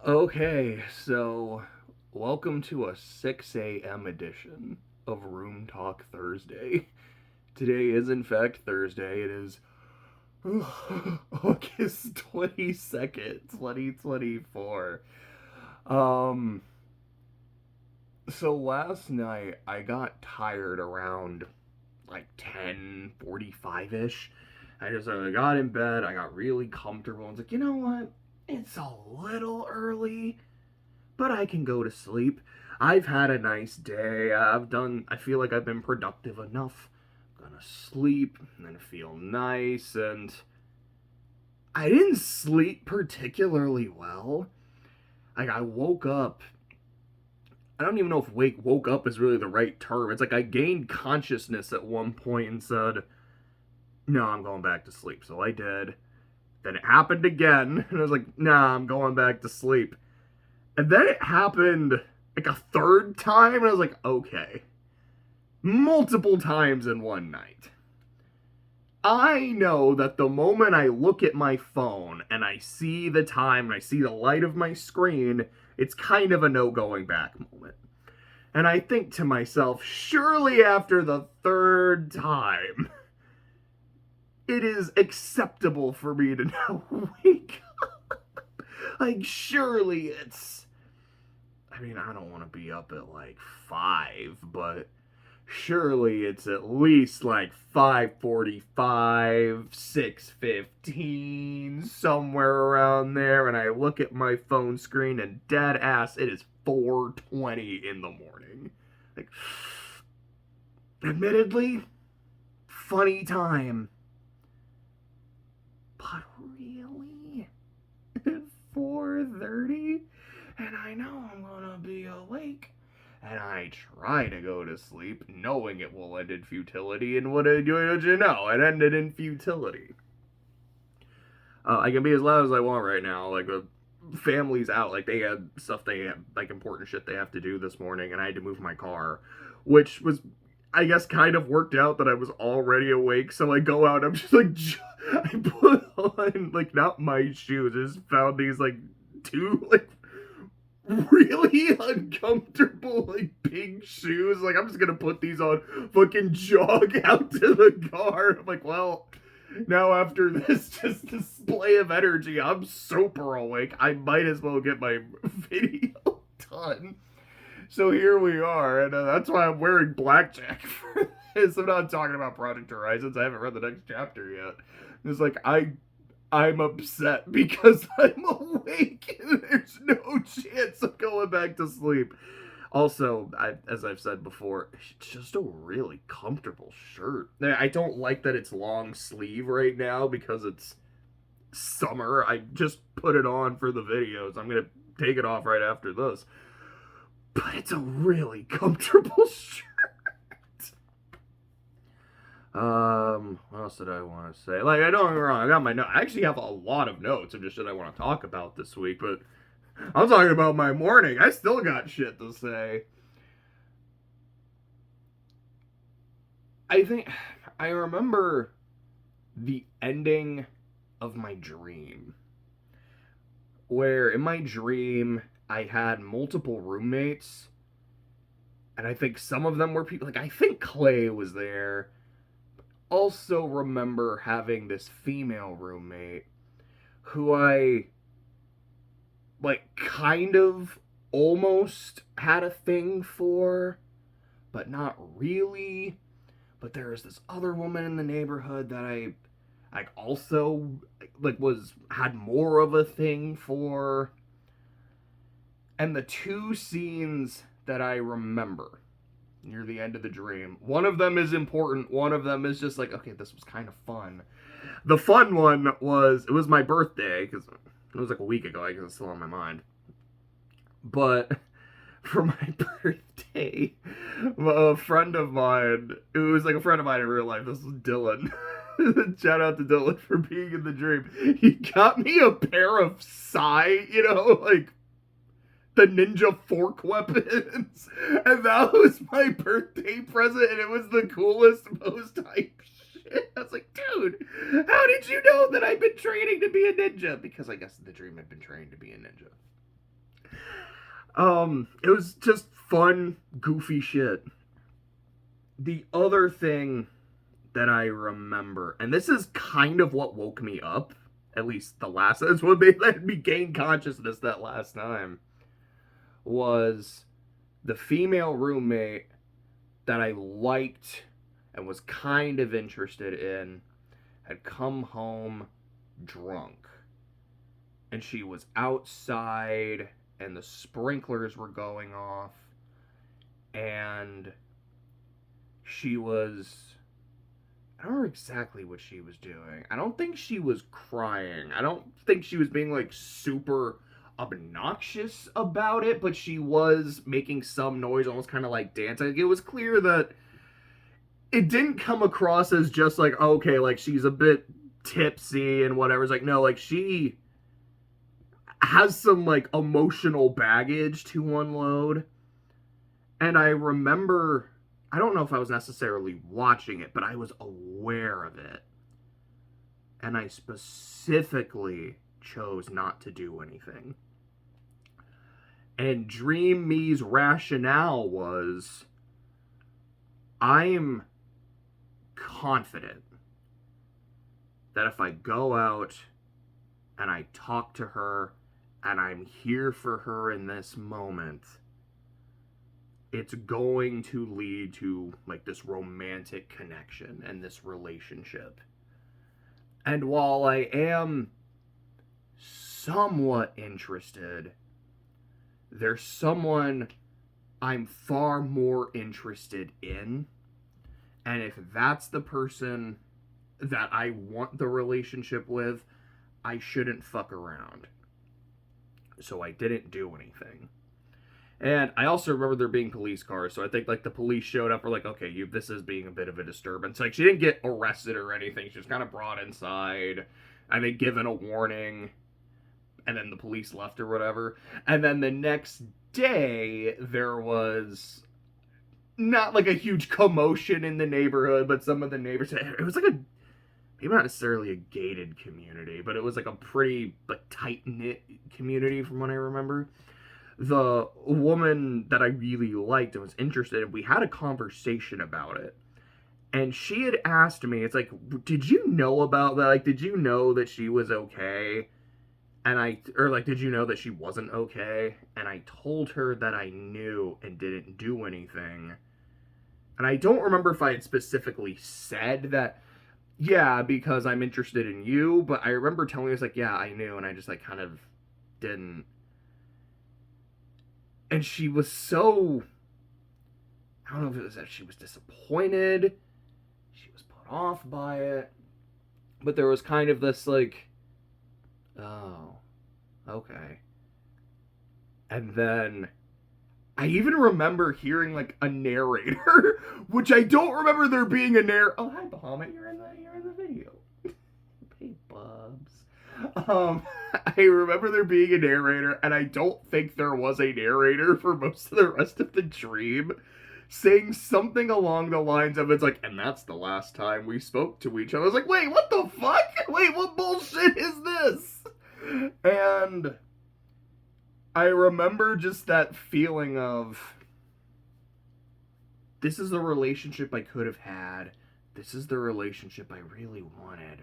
Okay, so welcome to a 6 a.m. edition of Room Talk Thursday. Today is, in fact, Thursday. It is August 22nd, 2024. Um, so last night I got tired around like 10:45 ish. I got in bed, I got really comfortable, and was like, you know what? It's a little early, but I can go to sleep. I've had a nice day. I feel like I've been productive enough. I'm gonna sleep and then feel nice. And I didn't sleep particularly well. Like, I woke up. I don't even know if woke up is really the right term. It's like I gained consciousness at one point and said, no, I'm going back to sleep. So I did. Then it happened again. And I was like, nah, I'm going back to sleep. And then it happened like a third time, and I was like, okay. Multiple times in one night. I know that the moment I look at my phone and I see the time and I see the light of my screen, it's kind of a no going back moment. And I think to myself, surely after the third time, it is acceptable for me to now wake up. Like, surely it's. I mean, I don't want to be up at like 5, but surely it's at least like 5:45, 6:15, somewhere around there. And I look at my phone screen and dead ass, it is 4:20 in the morning. Like, admittedly, funny time. But really? 4:30? And I know I'm gonna be awake. And I try to go to sleep, knowing it will end in futility. And what did you know? It ended in futility. I can be as loud as I want right now. Like, the family's out. Like, they had stuff like important shit they have to do this morning. And I had to move my car, which was, I guess, kind of worked out that I was already awake. So I go out, I'm just like, I put on, like, not my shoes. I just found these, like, two, like, really uncomfortable, like, pink shoes. Like, I'm just gonna put these on, fucking jog out to the car. I'm like, well, now after this just display of energy, I'm super awake. I might as well get my video done. So here we are, and that's why I'm wearing blackjack for this. I'm not talking about Project Horizons. I haven't read the next chapter yet. It's like, I'm upset because I'm awake and there's no chance of going back to sleep. Also, as I've said before, it's just a really comfortable shirt. I don't like that it's long sleeve right now because it's summer. I just put it on for the videos. I'm going to take it off right after this. But it's a really comfortable shirt. What else did I want to say? Like, I don't get me wrong, I got my notes. I actually have a lot of notes of just shit I want to talk about this week, but I'm talking about my morning. I still got shit to say. I remember the ending of my dream, where in my dream I had multiple roommates, and I think some of them were people, like, I think Clay was there. Also remember having this female roommate who I, like, kind of almost had a thing for, but not really. But there was this other woman in the neighborhood that I, like, also, like, had more of a thing for. And the two scenes that I remember near the end of the dream, one of them is important, one of them is just like, okay, this was kind of fun. The fun one was, it was my birthday, because it was like a week ago, I guess it's still on my mind. But for my birthday, a friend of mine, it was like a friend of mine in real life, this was Dylan. Shout out to Dylan for being in the dream. He got me a pair of sai, like the ninja fork weapons. And that was my birthday present, and it was the coolest, most hype shit. I was like, dude, how did you know that I've been training to be a ninja? Because I guess the dream had been trained to be a ninja. It was just fun, goofy shit. The other thing that I remember, and this is kind of what woke me up, at least the last, that's what made me gain consciousness that last time, was the female roommate that I liked and was kind of interested in had come home drunk. And she was outside and the sprinklers were going off. And she was... I don't know exactly what she was doing. I don't think she was crying. I don't think she was being, like, super obnoxious about it, but she was making some noise, almost kind of like dancing. It was clear that it didn't come across as just like, okay, like she's a bit tipsy and whatever. It's like, no, like she has some like emotional baggage to unload. And I remember, I don't know if I was necessarily watching it, but I was aware of it. And I specifically chose not to do anything. And Dream Me's rationale was, I'm confident that if I go out and I talk to her and I'm here for her in this moment, it's going to lead to like this romantic connection and this relationship. And while I am somewhat interested, there's someone I'm far more interested in. And if that's the person that I want the relationship with, I shouldn't fuck around. So I didn't do anything. And I also remember there being police cars, so I think like the police showed up, were like, okay, this is being a bit of a disturbance. Like she didn't get arrested or anything, she was kind of brought inside, I think given a warning, and then the police left or whatever. And then the next day, there was not like a huge commotion in the neighborhood, but some of the neighbors, it was like a, maybe not necessarily a gated community, but it was like a pretty like tight-knit community from what I remember. The woman that I really liked and was interested in, we had a conversation about it. And she had asked me, it's like, did you know about that? Like, did you know that she was okay? And did you know that she wasn't okay? And I told her that I knew and didn't do anything. And I don't remember if I had specifically said that, yeah, because I'm interested in you, but I remember telling her, it's like, yeah, I knew, and I just, like, kind of didn't. And she was so, I don't know if it was that she was disappointed, she was put off by it, but there was kind of this, like, oh, okay. And then I even remember hearing like a narrator, which I don't remember there being a narrator. Oh, hi, Bahamut, you're in the video. Hey, Bubs. I remember there being a narrator, and I don't think there was a narrator for most of the rest of the dream, saying something along the lines of, it's like, and that's the last time we spoke to each other. I was like, wait, what the fuck? Wait, what bullshit is this? And I remember just that feeling of, this is the relationship I could have had. This is the relationship I really wanted.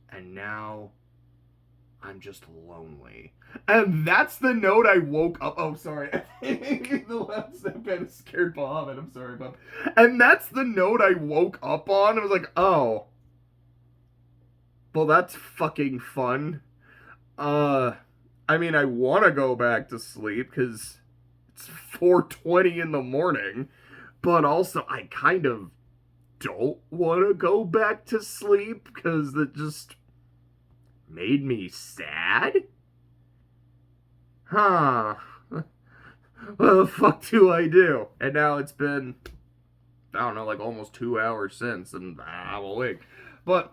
And now I'm just lonely. And that's the note I woke up. Oh, sorry. The last step kind of scared Bahamut. I'm sorry, Bob. And that's the note I woke up on. I was like, oh. Well, that's fucking fun. I mean, I want to go back to sleep because it's 4:20 in the morning. But also, I kind of don't want to go back to sleep because it just made me sad. Huh. What the fuck do I do? And now it's been, I don't know, like almost 2 hours since, and I'm awake. But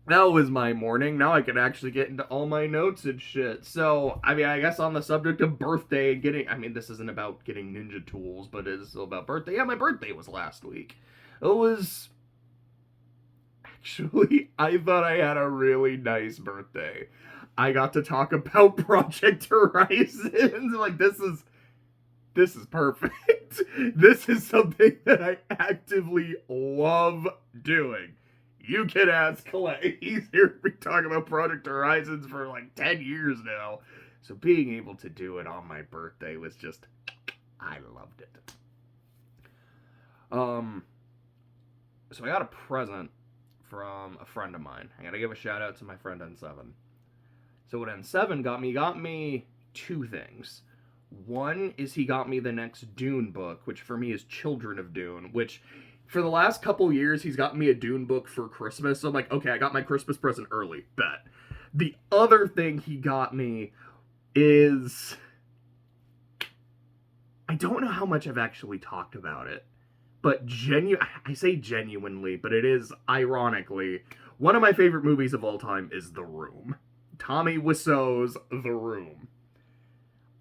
that was my morning. Now I can actually get into all my notes and shit. So, I mean, I guess on the subject of birthday and getting, I mean, this isn't about getting ninja tools, but it is still about birthday. Yeah, my birthday was last week. It was, actually, I thought I had a really nice birthday. I got to talk about Project Horizon. Like, this is perfect. This is something that I actively love doing. You can ask Clay. He's here to be talking about Project Horizons for like 10 years now. So being able to do it on my birthday was just, I loved it. So I got a present from a friend of mine. I gotta give a shout out to my friend N7. So what N7 got me two things. One is he got me the next Dune book, which for me is Children of Dune, which for the last couple years he's gotten me a Dune book for Christmas. So I'm like, okay, I got my Christmas present early, bet. The other thing he got me is, I don't know how much I've actually talked about it, but I say genuinely, but it is ironically, one of my favorite movies of all time is The Room. Tommy Wiseau's The Room.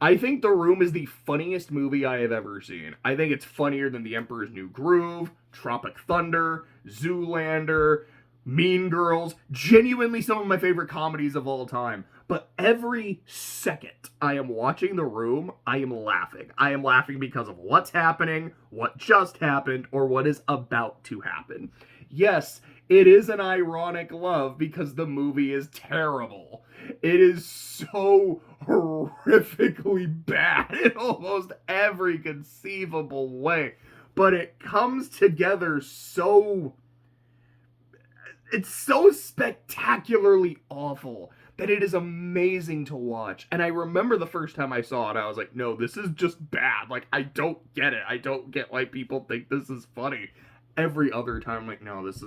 I think The Room is the funniest movie I have ever seen. I think it's funnier than The Emperor's New Groove, Tropic Thunder, Zoolander, Mean Girls. Genuinely some of my favorite comedies of all time. But every second I am watching The Room, I am laughing. I am laughing because of what's happening, what just happened, or what is about to happen. Yes, it is an ironic love because the movie is terrible. It is so horrifically bad in almost every conceivable way. But it comes together so... It's so spectacularly awful that it is amazing to watch. And I remember the first time I saw it, I was like, no, this is just bad. Like, I don't get it. I don't get why people think this is funny. Every other time, I'm like, no, this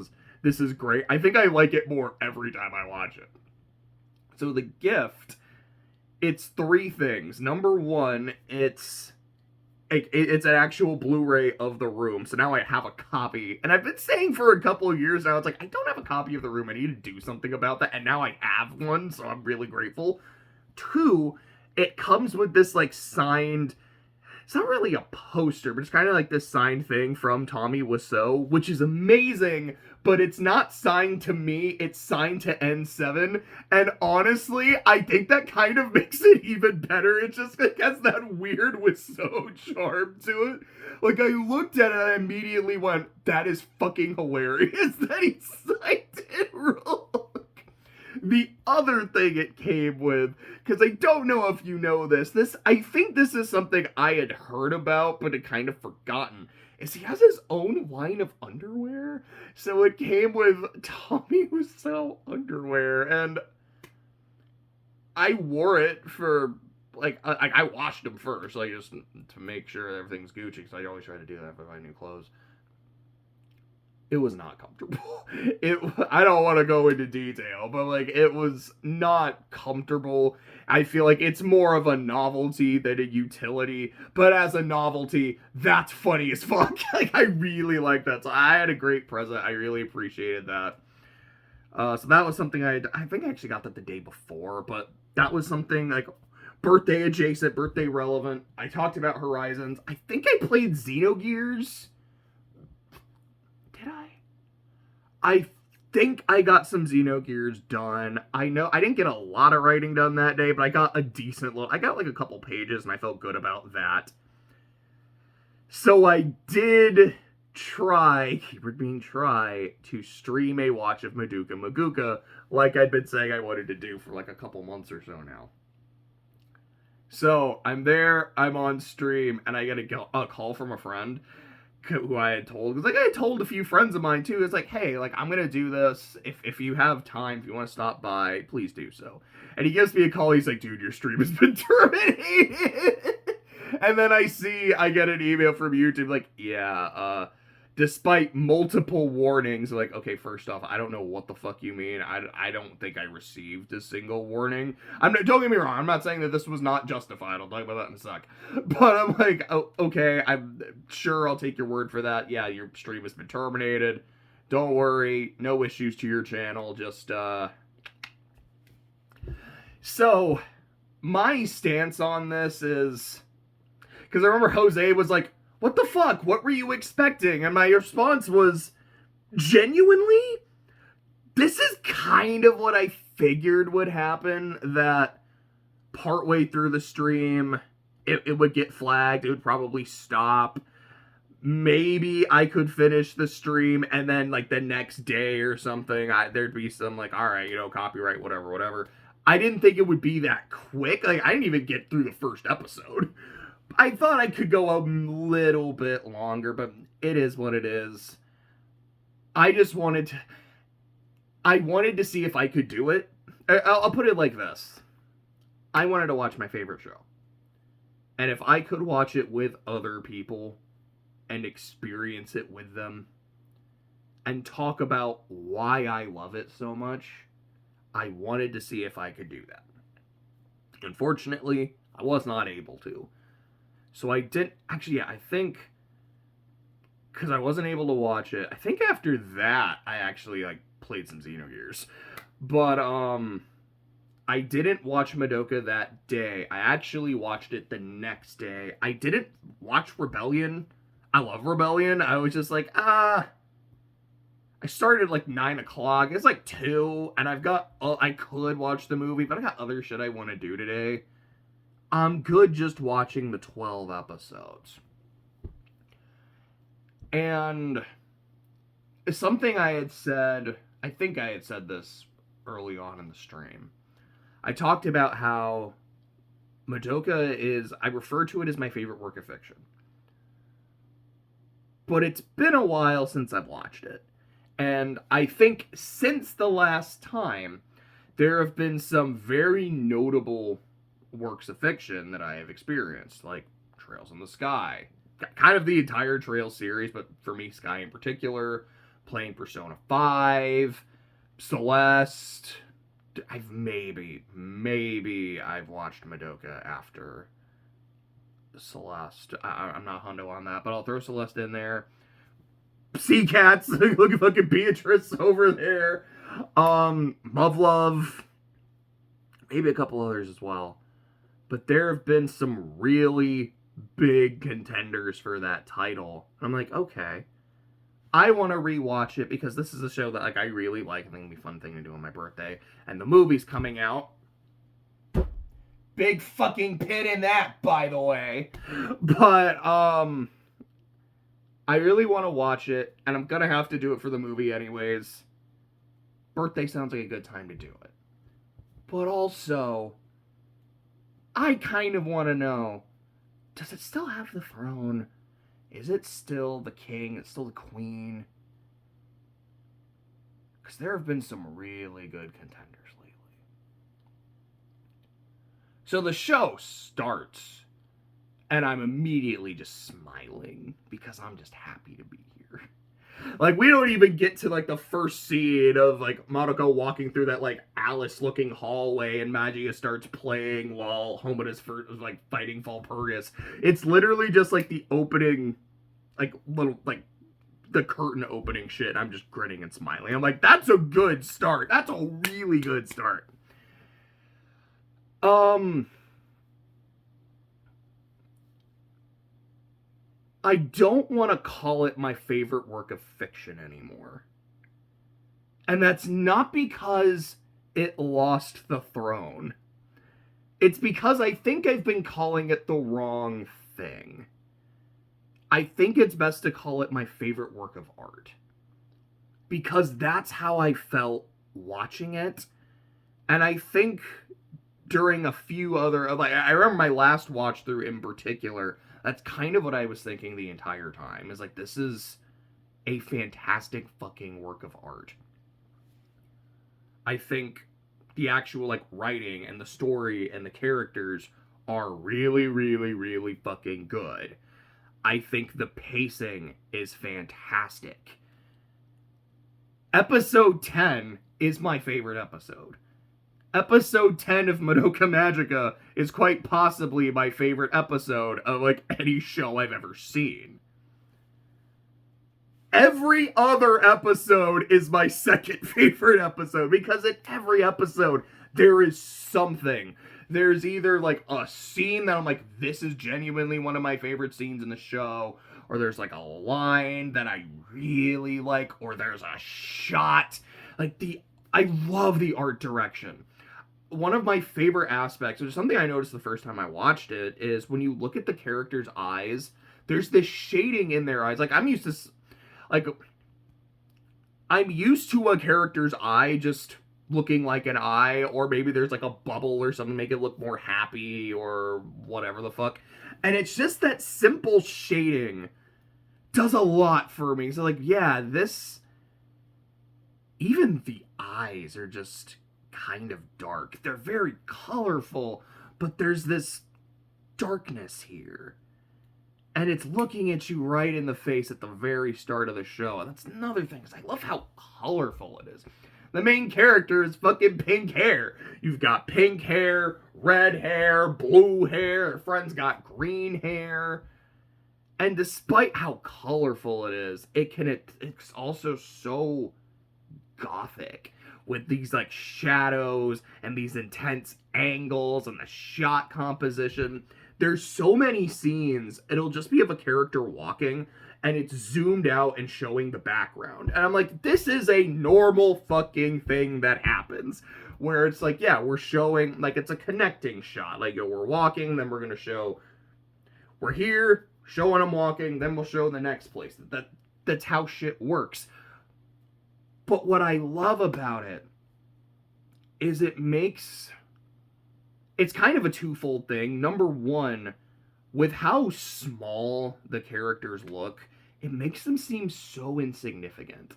is great. I think I like it more every time I watch it. So the gift, it's three things. Number one, it's an actual Blu-ray of The Room. So now I have a copy. And I've been saying for a couple of years now, it's like, I don't have a copy of The Room. I need to do something about that. And now I have one, so I'm really grateful. Two, it comes with this, like, signed... It's not really a poster, but it's kind of like this signed thing from Tommy Wiseau, which is amazing, but it's not signed to me, it's signed to N7, and honestly, I think that kind of makes it even better. It just has that weird Wiseau charm to it. Like, I looked at it and I immediately went, that is fucking hilarious that he signed it wrong. The other thing it came with, because I don't know if you know this, I think this is something I had heard about, but had kind of forgotten, is he has his own line of underwear. So it came with Tommy Wiseau underwear, and I wore it for, like, I washed them first, like, just to make sure everything's Gucci, because I always try to do that with my new clothes. It was not comfortable. I don't want to go into detail, but, like, it was not comfortable. I feel like it's more of a novelty than a utility, but as a novelty, that's funny as fuck. Like, I really like that. So I had a great present. I really appreciated that. So that was something I think I actually got that the day before, but that was something, like, birthday adjacent, birthday relevant. I talked about Horizons. I think I played Xenogears. I think I got some Xenogears done. I know I didn't get a lot of writing done that day, but I got a decent little... I got like a couple pages, and I felt good about that. So I did try, keyword being try, to stream a watch of Madoka Magica, like I'd been saying I wanted to do for like a couple months or so now. So I'm there, I'm on stream, and I get a call from a friend who I had told, because like I had told a few friends of mine too. It's like, hey, like, I'm gonna do this, if you have time, if you want to stop by, please do so. And he gives me a call. He's like, dude, your stream has been terminated. And then I get an email from YouTube like, yeah, despite multiple warnings, like, okay, first off, I don't know what the fuck you mean. I don't think I received a single warning. Don't get me wrong, I'm not saying that this was not justified. I'll talk about that in a sec. But I'm like, oh, okay, I'm sure I'll take your word for that. Yeah, your stream has been terminated. Don't worry, no issues to your channel, just, So, my stance on this is... Because I remember Jose was like, what the fuck? What were you expecting? And my response was, genuinely, this is kind of what I figured would happen, that partway through the stream, it would get flagged. It would probably stop. Maybe I could finish the stream and then like the next day or something, there'd be some like, all right, copyright, whatever. I didn't think it would be that quick. Like, I didn't even get through the first episode. I thought I could go a little bit longer, but it is what it is. I wanted to see if I could do it. I'll put it like this. I wanted to watch my favorite show. And if I could watch it with other people and experience it with them and talk about why I love it so much, I wanted to see if I could do that. Unfortunately, I was not able to. So I didn't, actually, yeah, I think, because I wasn't able to watch it, I think after that, I actually, like, played some Xenogears. But, I didn't watch Madoka that day. I actually watched it the next day. I didn't watch Rebellion. I love Rebellion. I was just like, I started like 9 o'clock. It's like 2, and I could watch the movie, but I got other shit I want to do today. I'm good just watching the 12 episodes. And something I had said, I think I had said this early on in the stream. I talked about how Madoka is, I refer to it as my favorite work of fiction. But it's been a while since I've watched it. And I think since the last time, there have been some very notable works of fiction that I have experienced, like Trails in the Sky. Kind of the entire Trails series, but for me, Sky in particular. Playing Persona 5, Celeste. Maybe I've watched Madoka after Celeste. I'm not hundo on that, but I'll throw Celeste in there. Sea Cats, look at fucking Beatrice over there. Love. Maybe a couple others as well. But there have been some really big contenders for that title. I'm like, okay. I want to rewatch it because this is a show that like I really like. I think it'll be a fun thing to do on my birthday. And the movie's coming out. Big fucking pin in that, by the way. But, I really want to watch it, and I'm gonna have to do it for the movie anyways. Birthday sounds like a good time to do it. But also, I kind of want to know, does it still have the throne? Is it still the king? It's still the queen? Because there have been some really good contenders lately. So the show starts, and I'm immediately just smiling because I'm just happy to be here. Like, we don't even get to, like, the first scene of, like, Madoka walking through that, like, Alice-looking hallway and Magia starts playing while Homeda's, like, fighting Valpurgis. It's literally just, like, the opening, like, little, like, the curtain opening shit. I'm just grinning and smiling. I'm like, that's a good start. That's a really good start. I don't want to call it my favorite work of fiction anymore. And that's not because it lost the throne. It's because I think I've been calling it the wrong thing. I think it's best to call it my favorite work of art. Because that's how I felt watching it. And I think during a few other, like, I remember my last watch through in particular, that's kind of what I was thinking the entire time. Is like, this is a fantastic fucking work of art. I think the actual, like, writing and the story and the characters are really, really, really fucking good. I think the pacing is fantastic. Episode 10 is my favorite episode. Episode 10 of Madoka Magica is quite possibly my favorite episode of, like, any show I've ever seen. Every other episode is my second favorite episode, because in every episode, there is something. There's either, like, a scene that I'm like, this is genuinely one of my favorite scenes in the show, or there's, like, a line that I really like, or there's a shot. Like, I love the art direction. One of my favorite aspects, which is something I noticed the first time I watched it, is when you look at the characters' eyes, there's this shading in their eyes. Like like I'm used to a character's eye just looking like an eye, or maybe there's like a bubble or something to make it look more happy or whatever the fuck. And it's just that simple shading does a lot for me. So like, yeah, this, even the eyes are just kind of dark. They're very colorful, but there's this darkness here. And it's looking at you right in the face at the very start of the show. And that's another thing, because I love how colorful it is. The main character is fucking pink hair. You've got pink hair, red hair, blue hair. Her friend's got green hair. And despite how colorful it is, it's also so gothic, with these like shadows and these intense angles and the shot composition. There's so many scenes, it'll just be of a character walking and it's zoomed out and showing the background. And I'm like, this is a normal fucking thing that happens. Where it's like, yeah, we're showing, like, it's a connecting shot. Like, we're walking, then we're gonna show, we're here, showing them walking, then we'll show the next place. That's how shit works. But what I love about it is it's kind of a twofold thing. Number one, with how small the characters look, it makes them seem so insignificant.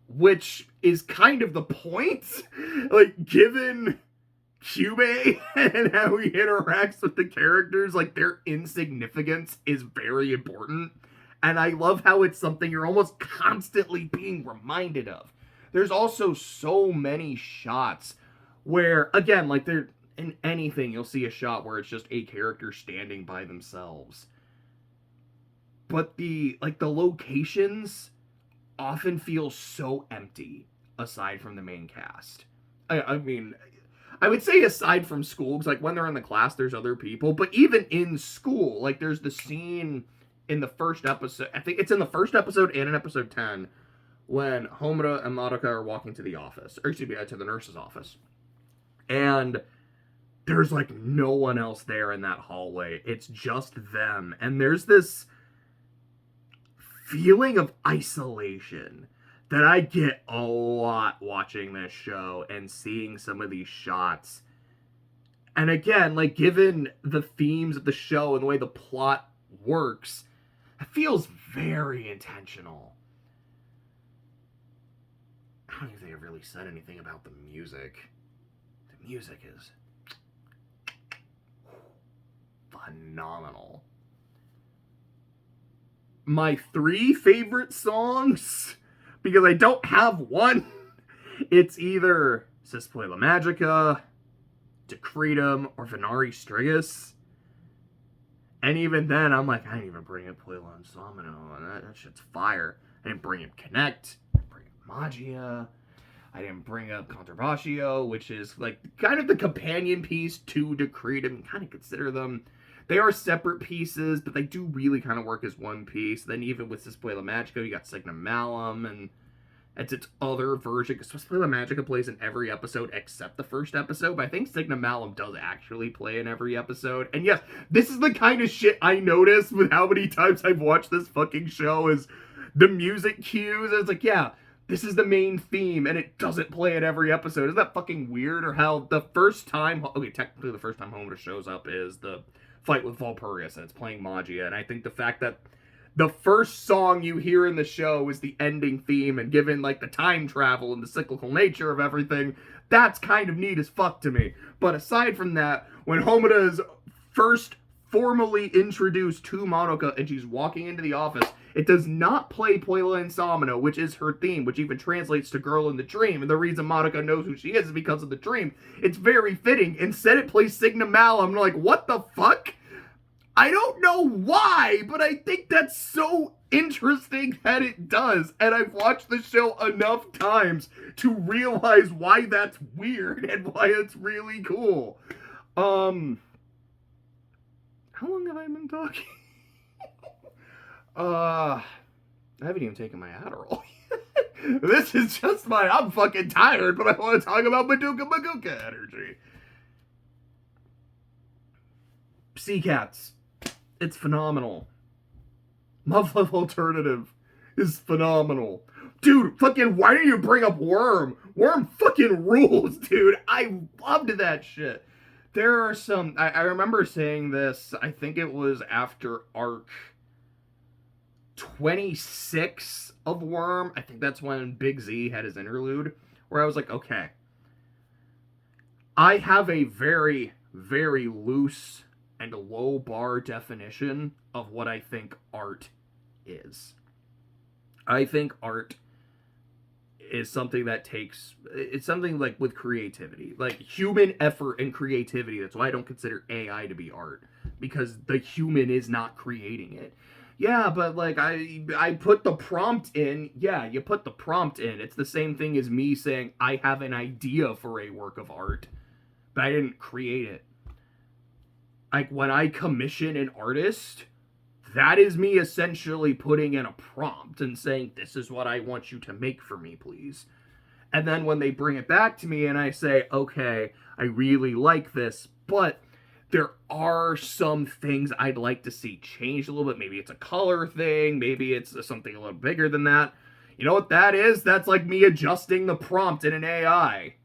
Which is kind of the point. Like, given Cube and how he interacts with the characters, like, their insignificance is very important. And I love how it's something you're almost constantly being reminded of. There's also so many shots where, again, like, they're in anything, you'll see a shot where it's just a character standing by themselves. But the locations often feel so empty aside from the main cast. I mean, I would say aside from school, because like when they're in the class, there's other people. But even in school, like there's the scene in the first episode. I think it's in the first episode and in episode 10 when Homura and Madoka are walking to the office, or excuse me, to the nurse's office, and there's like no one else there in that hallway. It's just them, and there's this feeling of isolation that I get a lot watching this show and seeing some of these shots. And again, like, given the themes of the show and the way the plot works, it feels very intentional. I don't even think I've really said anything about the music. The music is phenomenal. My 3 favorite songs, because I don't have one, it's either Cisplay La Magica, Decretum, or Venari Strigus. And even then, I'm like, I didn't even bring up Puella and Somino, and that shit's fire. I didn't bring up Connect, I didn't bring up Magia, I didn't bring up Contrabashio, which is like kind of the companion piece to Decretum. Kind of consider them. They are separate pieces, but they do really kind of work as one piece. Then even with Cisplay La Magica, you got Signum Malum, and it's its other version, because Cisplay La Magica plays in every episode except the first episode, but I think Signum Malum does actually play in every episode. And yes, this is the kind of shit I notice with how many times I've watched this fucking show, is the music cues. It's like, yeah, this is the main theme, and it doesn't play in every episode. Isn't that fucking weird? Or how the first time, okay, technically the first time Homura shows up is the fight with Valpurgis, and it's playing Magia, and I think the fact that the first song you hear in the show is the ending theme, and given like the time travel and the cyclical nature of everything, that's kind of neat as fuck to me. But aside from that, when Homura is first formally introduced to Madoka and she's walking into the office, it does not play Puella and Somino, which is her theme, which even translates to Girl in the Dream, and the reason Madoka knows who she is because of the dream. It's very fitting. Instead it plays Signum Malum. I'm like, what the fuck? I don't know why, but I think that's so interesting that it does. And I've watched the show enough times to realize why that's weird and why it's really cool. How long have I been talking? I haven't even taken my Adderall. This is just I'm fucking tired, but I want to talk about Madoka Maguka energy. Sea Cats. It's phenomenal. Love Life Alternative is phenomenal. Dude, fucking, why didn't you bring up Worm? Worm fucking rules, dude. I loved that shit. There are some, I remember saying this, I think it was after arc 26 of Worm. I think that's when Big Z had his interlude, where I was like, okay, I have a very, very loose and low bar definition of what I think art is. I think art is something that it's something like with creativity, like human effort and creativity. That's why I don't consider AI to be art, because the human is not creating it. Yeah, but like I put the prompt in. Yeah, you put the prompt in. It's the same thing as me saying I have an idea for a work of art, but I didn't create it. Like when I commission an artist, that is me essentially putting in a prompt and saying, this is what I want you to make for me, please. And then when they bring it back to me and I say, okay, I really like this, but there are some things I'd like to see changed a little bit. Maybe it's a color thing. Maybe it's something a little bigger than that. You know what that is? That's like me adjusting the prompt in an AI.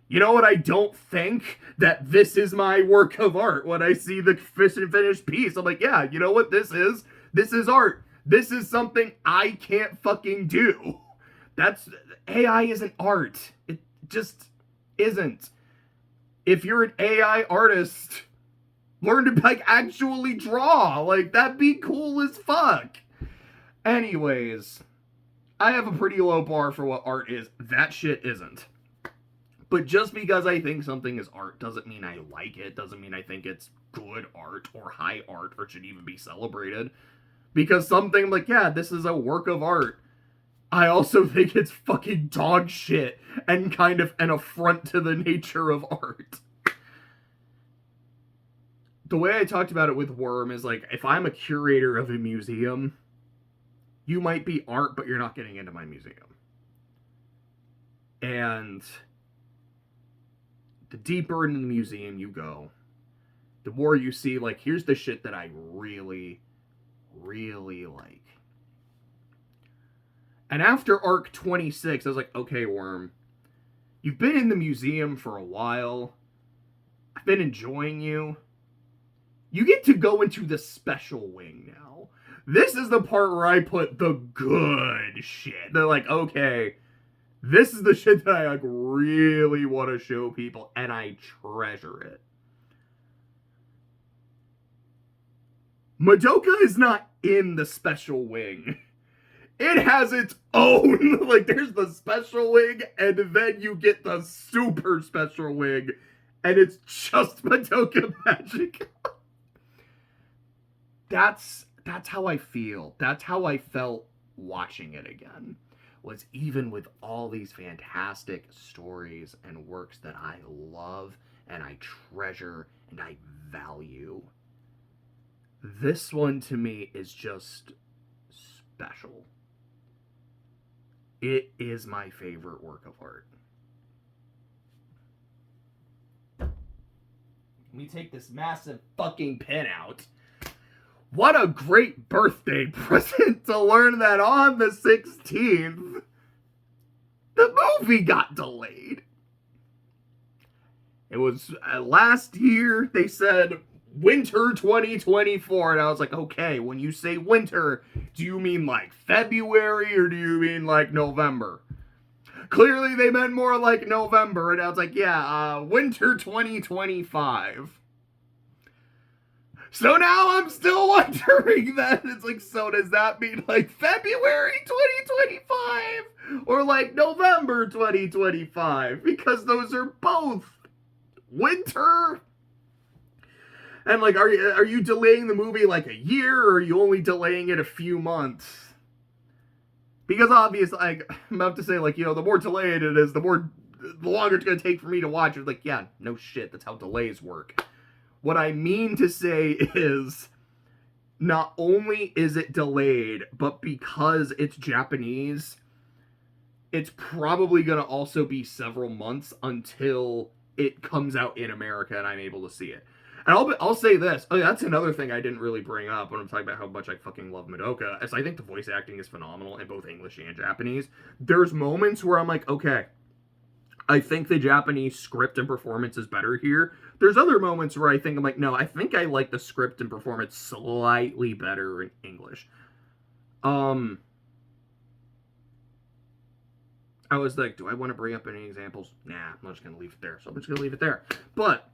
You know what? I don't think that this is my work of art when I see the finished piece. I'm like, yeah, you know what this is? This is art. This is something I can't fucking do. AI isn't art. It just isn't. If you're an AI artist, learn to like actually draw. Like, that'd be cool as fuck. Anyways, I have a pretty low bar for what art is. That shit isn't. But just because I think something is art doesn't mean I like it, doesn't mean I think it's good art or high art or should even be celebrated. Because something like, yeah, this is a work of art, I also think it's fucking dog shit and kind of an affront to the nature of art. The way I talked about it with Worm is like, if I'm a curator of a museum, you might be art, but you're not getting into my museum. And the deeper into the museum you go, the more you see, like, here's the shit that I really, really like. And after arc 26, I was like, okay, Worm, you've been in the museum for a while. I've been enjoying you. You get to go into the special wing now. This is the part where I put the good shit. They're like, okay, this is the shit that I like really want to show people, and I treasure it. Madoka is not in the special wing. It has its own, like, there's the special wing, and then you get the super special wing, and it's just Madoka magic. That's how I feel. That's how I felt watching it again. Was even with all these fantastic stories and works that I love and I treasure and I value, this one to me is just special. It is my favorite work of art. Let me take this massive fucking pin out. What a great birthday present to learn that on the 16th, the movie got delayed. It was last year, they said winter 2024, and I was like, okay, when you say winter, do you mean like February or do you mean like November? Clearly they meant more like November, and I was like, yeah, winter 2025. So now I'm still wondering that. It's like, so does that mean like February 2025? Or like November 2025? Because those are both winter. And like, are you delaying the movie like a year, or are you only delaying it a few months? Because obviously, like, I'm about to say, like, you know, the more delayed it is, the longer it's going to take for me to watch it. Like, yeah, no shit, that's how delays work. What I mean to say is, not only is it delayed, but because it's Japanese, it's probably going to also be several months until it comes out in America and I'm able to see it. And I'll say this. Oh, yeah, that's another thing I didn't really bring up when I'm talking about how much I fucking love Madoka. Is I think the voice acting is phenomenal in both English and Japanese. There's moments where I'm like, okay, I think the Japanese script and performance is better here. There's other moments where I think I'm like, no, I think I like the script and performance slightly better in English. I was like, do I want to bring up any examples? Nah, I'm just gonna leave it there. So I'm just gonna leave it there. But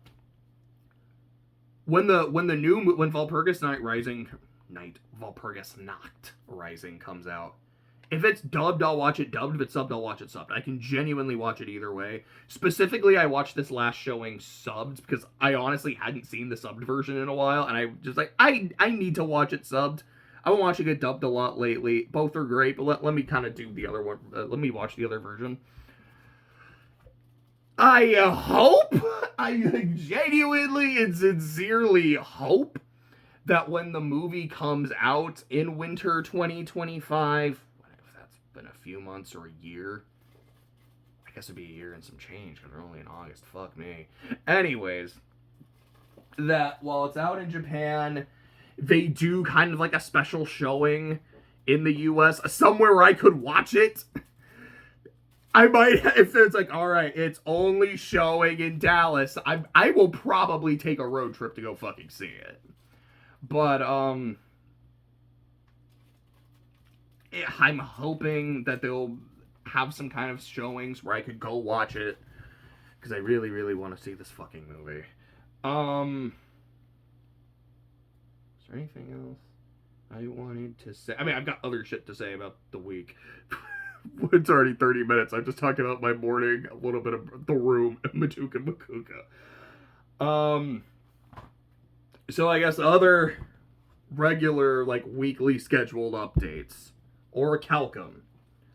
when Valpurgis Nacht Rising comes out, if it's dubbed, I'll watch it dubbed. If it's subbed, I'll watch it subbed. I can genuinely watch it either way. Specifically, I watched this last showing subbed because I honestly hadn't seen the subbed version in a while, and I just like I need to watch it subbed. I've been watching it dubbed a lot lately. Both are great, but let me kind of do the other one. Let me watch the other version. I genuinely and sincerely hope that when the movie comes out in winter 2025, if that's been a few months or a year, I guess it'd be a year and some change because we're only in August. Fuck me. Anyways, that while it's out in Japan, they do kind of like a special showing in the US, somewhere where I could watch it. I might, if there's like, all right, it's only showing in Dallas, I will probably take a road trip to go fucking see it. But, I'm hoping that they'll have some kind of showings where I could go watch it. Because I really, really want to see this fucking movie. Is there anything else I wanted to say? I mean, I've got other shit to say about the week. It's already 30 minutes. I've just talked about my morning, a little bit of The Room, and Madoka Makuka. So I guess other regular, like, weekly scheduled updates. Orichalcum.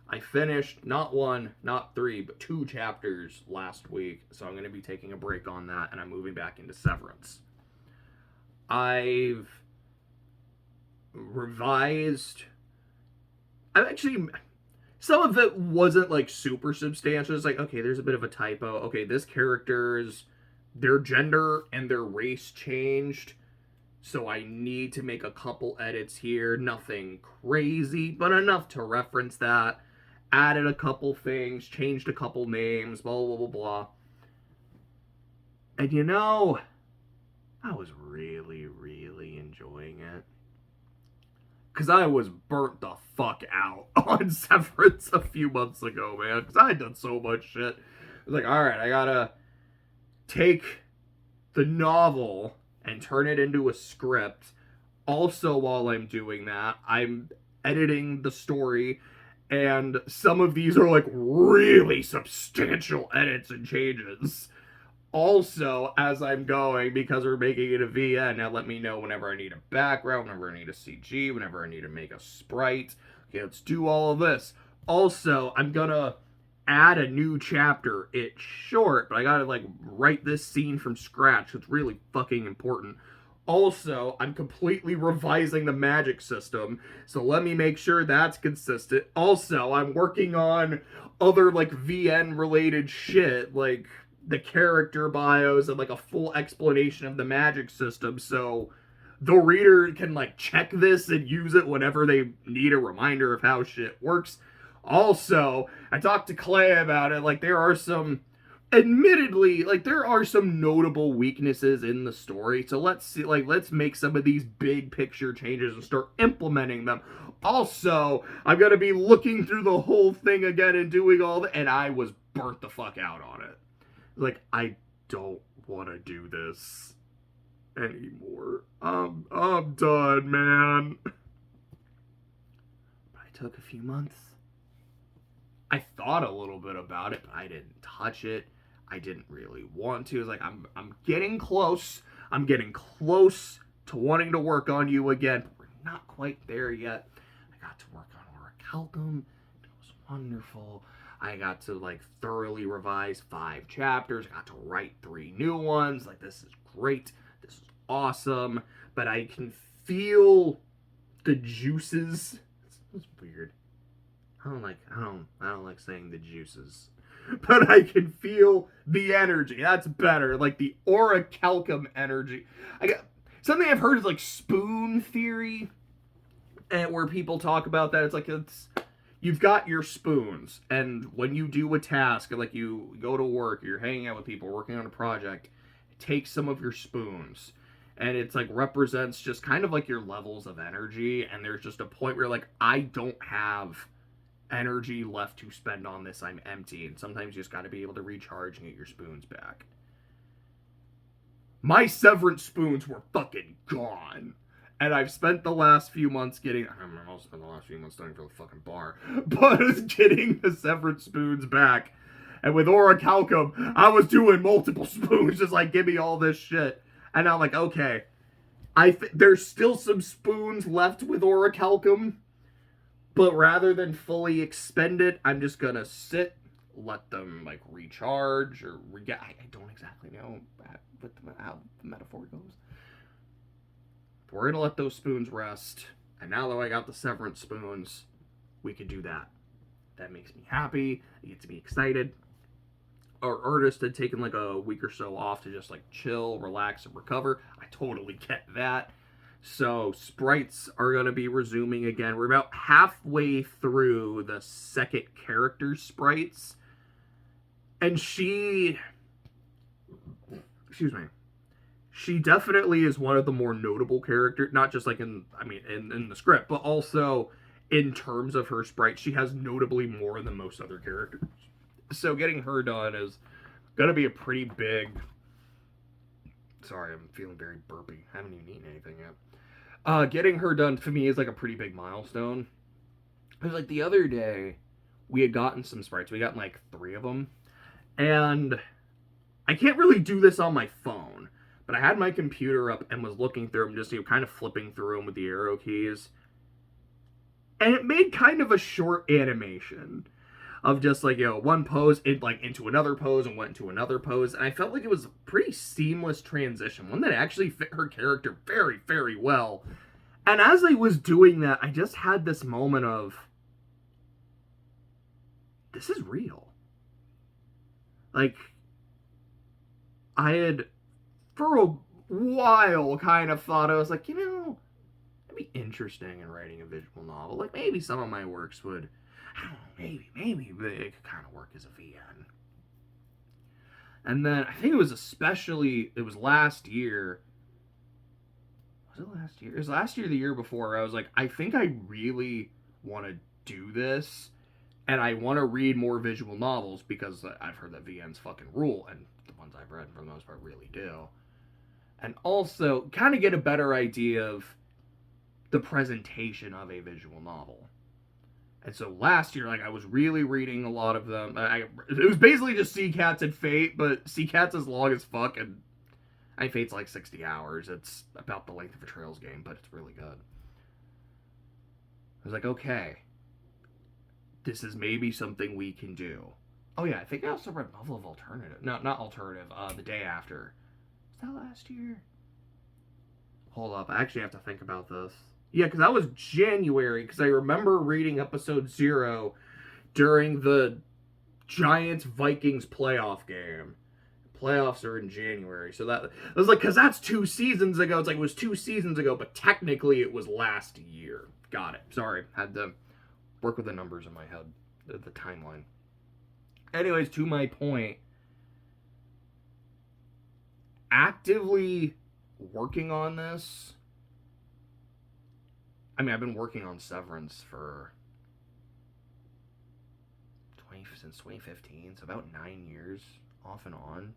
I finished not 1, not 3, but 2 chapters last week, so I'm going to be taking a break on that, and I'm moving back into Severance. I've revised... some of it wasn't, like, super substantial. It's like, okay, there's a bit of a typo. Okay, this character's... their gender and their race changed, so I need to make a couple edits here. Nothing crazy, but enough to reference that. Added a couple things, changed a couple names, blah, blah, blah, blah. And you know, I was really, really enjoying it. Because I was burnt the fuck out on Severance a few months ago, man. Because I had done so much shit. I was like, alright, I gotta take the novel and turn it into a script. Also, while I'm doing that, I'm editing the story. And some of these are like really substantial edits and changes. Also, as I'm going, because we're making it a VN, now let me know whenever I need a background, whenever I need a CG, whenever I need to make a sprite. Okay, let's do all of this. Also, I'm gonna add a new chapter. It's short, but I gotta like write this scene from scratch. It's really fucking important. Also, I'm completely revising the magic system, so let me make sure that's consistent. Also, I'm working on other, like, VN-related shit, like the character bios and, like, a full explanation of the magic system, so the reader can, like, check this and use it whenever they need a reminder of how shit works. Also, I talked to Clay about it, like, there are some... admittedly, like, there are some notable weaknesses in the story, so let's see, like, let's make some of these big picture changes and start implementing them. Also, I'm gonna be looking through the whole thing again and doing all that, and I was burnt the fuck out on it. Like, I don't want to do this anymore. I'm done, man. But I took a few months. I thought a little bit about it, but I didn't touch it. I didn't really want to. It's like, I'm getting close. I'm getting close to wanting to work on you again, but we're not quite there yet. I got to work on Orichalcum. It was wonderful. I got to, like, thoroughly revise 5 chapters. I got to write 3 new ones. Like, this is great. This is awesome. But I can feel the juices. It's weird. I don't like saying the juices. But I can feel the energy. That's better. Like the orichalcum energy. I got something I've heard is like spoon theory, and where people talk about that. It's like you've got your spoons, and when you do a task, like you go to work, you're hanging out with people, working on a project, take some of your spoons, and it's like represents just kind of like your levels of energy. And there's just a point where like, I don't have energy left to spend on this, I'm empty. And sometimes you just got to be able to recharge and get your spoons back. My severance spoons were fucking gone, and I've spent the last few months getting, I don't know, I'll spend the last few months studying for the fucking bar, but getting the severance spoons back. And with orichalcum, I was doing multiple spoons, just like, give me all this shit. And I'm like, okay, there's still some spoons left with orichalcum, but rather than fully expend it, I'm just gonna sit, let them like recharge or I don't exactly know how the metaphor goes. We're gonna let those spoons rest, and now that I got the severance spoons, we can do that. That makes me happy. It gets me excited. Our artist had taken like a week or so off to just like chill, relax, and recover. I totally get that. So sprites are going to be resuming again. We're about halfway through the second character sprites. And she definitely is one of the more notable characters, not just like in the script, but also in terms of her sprite. She has notably more than most other characters. So getting her done is going to be a pretty big... Sorry, I'm feeling very burpy. I haven't even eaten anything yet. Getting her done for me is like a pretty big milestone. Because like the other day, we had gotten some sprites. We got like 3 of them. And I can't really do this on my phone, but I had my computer up and was looking through them, just kind of flipping through them with the arrow keys. And it made kind of a short animation of just like, one pose into another pose and went into another pose. And I felt like it was a pretty seamless transition, one that actually fit her character very, very well. And as I was doing that, I just had this moment of, this is real. Like, I had, for a while, kind of thought, I was like, it'd be interesting in writing a visual novel. Like, maybe some of my works would, I don't know, maybe it could kind of work as a VN. And then, I think it was last year. Was it last year? It was last year, the year before, I was like, I think I really want to do this, and I want to read more visual novels, because I've heard that VNs fucking rule, and the ones I've read, for the most part, really do. And also, kind of get a better idea of the presentation of a visual novel. And so last year, I was really reading a lot of them. It was basically just Sea Cats and Fate, but Sea Cats is long as fuck, and Fate's like 60 hours. It's about the length of a Trails game, but it's really good. I was like, okay, this is maybe something we can do. Oh yeah, I think I also read Novel of Alternative. No, not Alternative, The Day After. Was that last year? Hold up, I actually have to think about this. Yeah, because that was January, because I remember reading episode 0 during the Giants-Vikings playoff game. Playoffs are in January, so that was like, because that's 2 seasons ago. It's like, it was 2 seasons ago, but technically it was last year. Got it. Sorry, had to work with the numbers in my head, the timeline. Anyways, to my point, actively working on this. I've been working on Severance since 2015, so about 9 years, off and on.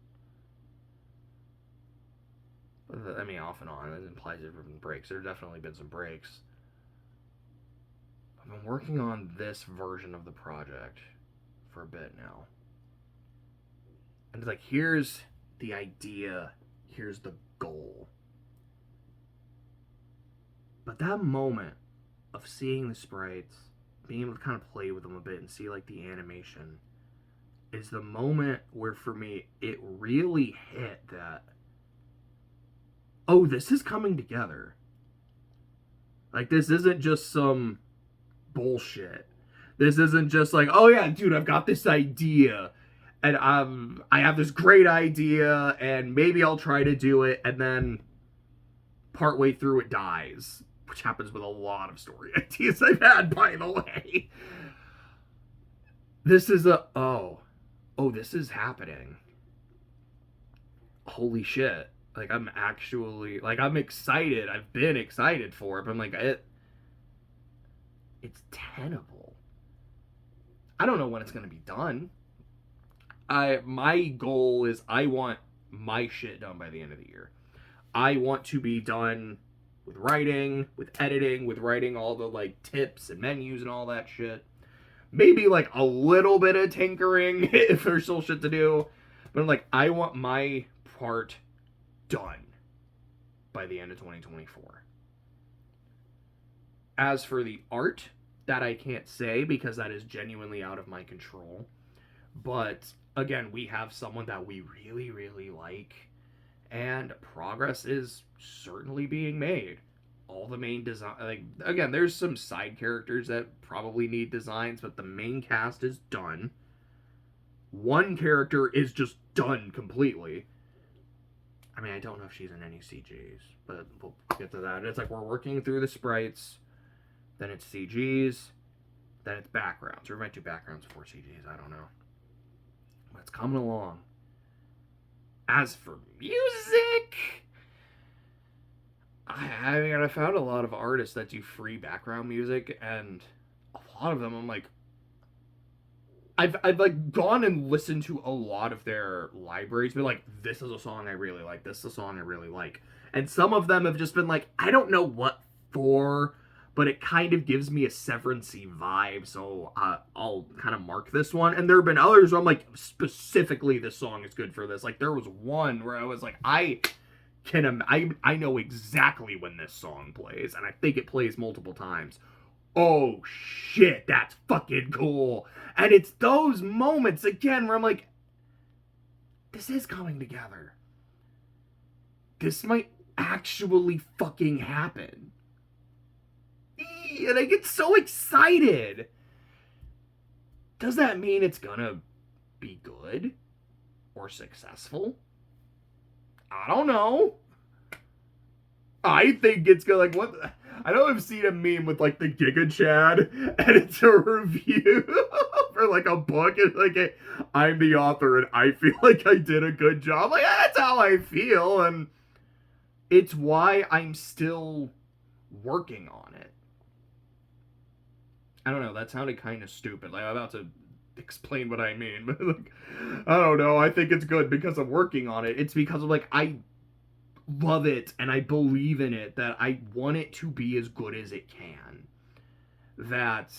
Off and on, it implies there have been breaks. There have definitely been some breaks. I've been working on this version of the project for a bit now. And it's like, here's the idea, here's the goal. But that moment of seeing the sprites, being able to kind of play with them a bit and see the animation, is the moment where for me it really hit that, oh, this is coming together. This isn't just some bullshit. This isn't just like, oh yeah, dude, I've got this idea, and I have this great idea, and maybe I'll try to do it, and then partway through it dies, which happens with a lot of story ideas I've had, by the way. This is this is happening. Holy shit. Like, I'm actually, like, I'm excited. I've been excited for it, but I'm like, it's tenable. I don't know when it's going to be done. My goal is I want my shit done by the end of the year. I want to be done with writing, with editing, with writing all the, like, tips and menus and all that shit. Maybe, like, a little bit of tinkering if there's still shit to do. But I'm like, I want my part done by the end of 2024. As for the art, that I can't say because that is genuinely out of my control. But again, we have someone that we really, really like, and progress is certainly being made. All the main design, like, again, there's some side characters that probably need designs, but the main cast is done. One character is just done completely. I mean, I don't know if she's in any CGs, but we'll get to that. It's like we're working through the sprites, then it's CGs, then it's backgrounds. Or we might do backgrounds before CGs, I don't know. But it's coming along. As for music, I found a lot of artists that do free background music, and a lot of them I'm like, I've like gone and listened to a lot of their libraries, but like, this is a song I really like, this is a song I really like. And some of them have just been like, I don't know what for, but it kind of gives me a Severance-y vibe, so I'll kind of mark this one. And there have been others where I'm like, specifically this song is good for this. Like, there was one where I was like, I know exactly when this song plays, and I think it plays multiple times. Oh shit, that's fucking cool. And it's those moments again where I'm like, this is coming together. This might actually fucking happen. And I get so excited. Does that mean it's gonna be good or successful? I don't know. I think it's gonna, like, what? I know I've seen a meme with, like, the Giga Chad, and it's a review for, like, a book, and, like, I'm the author, and I feel like I did a good job. Like, that's how I feel, and it's why I'm still working on it. I don't know, that sounded kind of stupid. Like, I'm about to explain what I mean, but, like, I don't know, I think it's good because I'm working on it. It's because of, like, I love it and I believe in it, that I want it to be as good as it can. That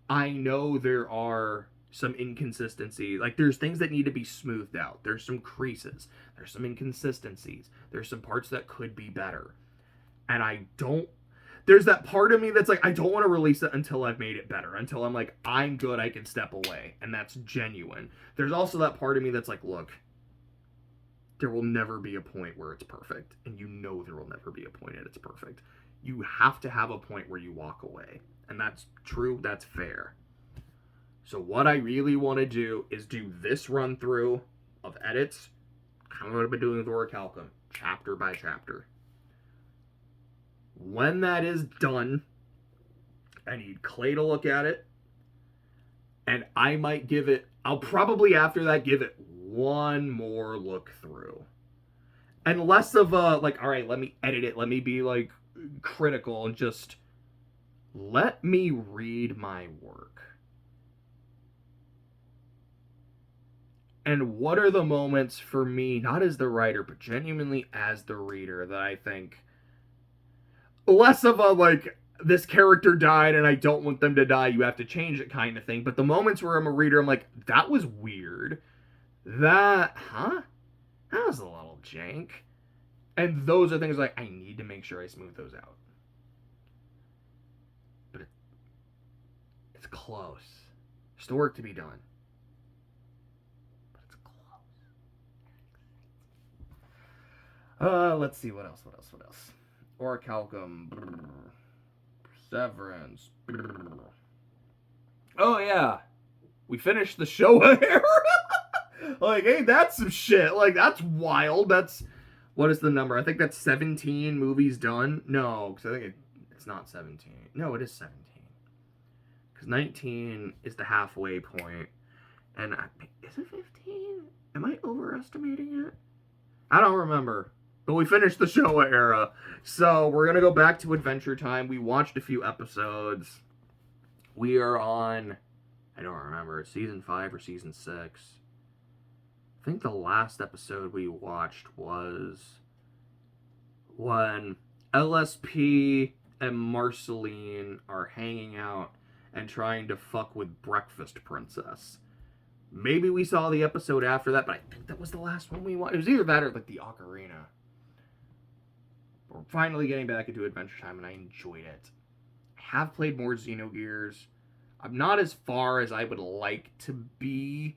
I know there are some inconsistencies. Like, there's things that need to be smoothed out. There's some creases. There's some inconsistencies. There's some parts that could be better. And there's that part of me that's like, I don't want to release it until I've made it better. Until I'm like, I'm good, I can step away. And that's genuine. There's also that part of me that's like, look, there will never be a point where it's perfect. And you know there will never be a point that it's perfect. You have to have a point where you walk away. And that's true, that's fair. So what I really want to do is do this run through of edits, kind of what I've been doing with Orichalcum, chapter by chapter. When that is done, I need Clay to look at it, and I might I'll probably after that give it one more look through. And less of a, like, all right, let me edit it, let me be, like, critical, and just let me read my work. And what are the moments for me, not as the writer, but genuinely as the reader, that I think, less of a, like, this character died and I don't want them to die, you have to change it kind of thing. But the moments where I'm a reader, I'm like, that was weird. That was a little jank. And those are things like, I need to make sure I smooth those out. But it's close. There's still work to be done. But it's close. Let's see, what else? Orichalcum, Severance. Oh, yeah. We finished the Showa era. Like, hey, that's some shit. Like, that's wild. That's, what is the number? I think that's 17 movies done. No, because I think it's not 17. No, it is 17. Because 19 is the halfway point. And is it 15? Am I overestimating it? I don't remember. But we finished the Showa era. So we're going to go back to Adventure Time. We watched a few episodes. We are on, I don't remember, season 5 or season 6. I think the last episode we watched was when LSP and Marceline are hanging out and trying to fuck with Breakfast Princess. Maybe we saw the episode after that, but I think that was the last one we watched. It was either that or like the Ocarina. We're finally getting back into Adventure Time, and I enjoyed it. I have played more Xenogears. I'm not as far as I would like to be,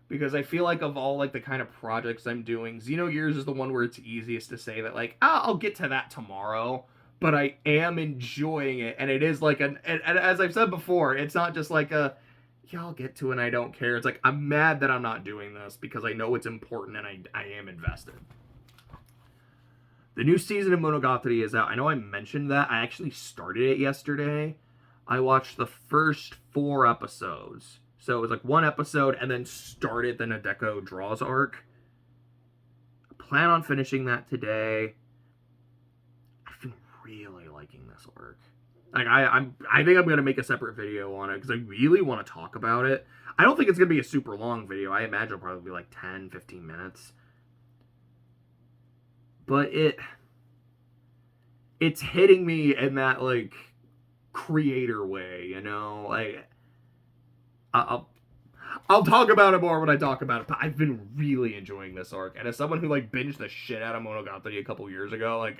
because I feel like of all like the kind of projects I'm doing, Xenogears is the one where it's easiest to say that like, I'll get to that tomorrow, but I am enjoying it, and it is like and as I've said before, it's not just like a, yeah, I'll get to it and I don't care. It's like, I'm mad that I'm not doing this because I know it's important and I am invested. The new season of Monogatari is out. I know I mentioned that. I actually started it yesterday. I watched the first 4 episodes. So it was like 1 episode and then started the Nadeko Draws arc. I plan on finishing that today. I've been really liking this arc. Like I think I'm gonna make a separate video on it because I really want to talk about it. I don't think it's gonna be a super long video. I imagine it'll probably be like 10-15 minutes. But it's hitting me in that like creator way, you know? Like I'll talk about it more when I talk about it, but I've been really enjoying this arc. And as someone who like binged the shit out of Monogatari a couple years ago, like,